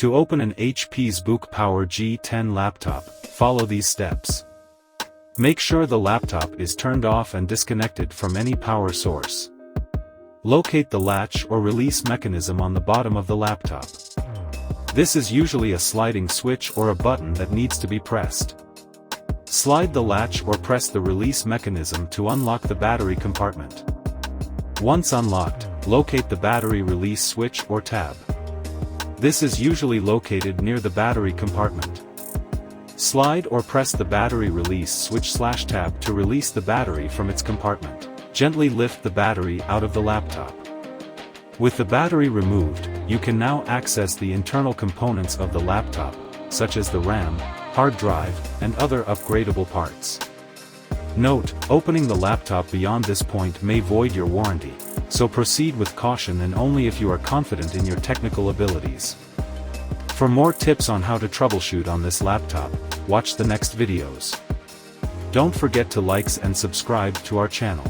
To open an HP ZBook Power G10 laptop, follow these steps. Make sure the laptop is turned off and disconnected from any power source. Locate the latch or release mechanism on the bottom of the laptop. This is usually a sliding switch or a button that needs to be pressed. Slide the latch or press the release mechanism to unlock the battery compartment. Once unlocked, locate the battery release switch or tab. This is usually located near the battery compartment. Slide or press the battery release switch/tab to release the battery from its compartment. Gently lift the battery out of the laptop. With the battery removed, you can now access the internal components of the laptop, such as the RAM, hard drive, and other upgradable parts. Note, opening the laptop beyond this point may void your warranty, so proceed with caution and only if you are confident in your technical abilities. For more tips on how to troubleshoot on this laptop, watch the next videos. Don't forget to like and subscribe to our channel.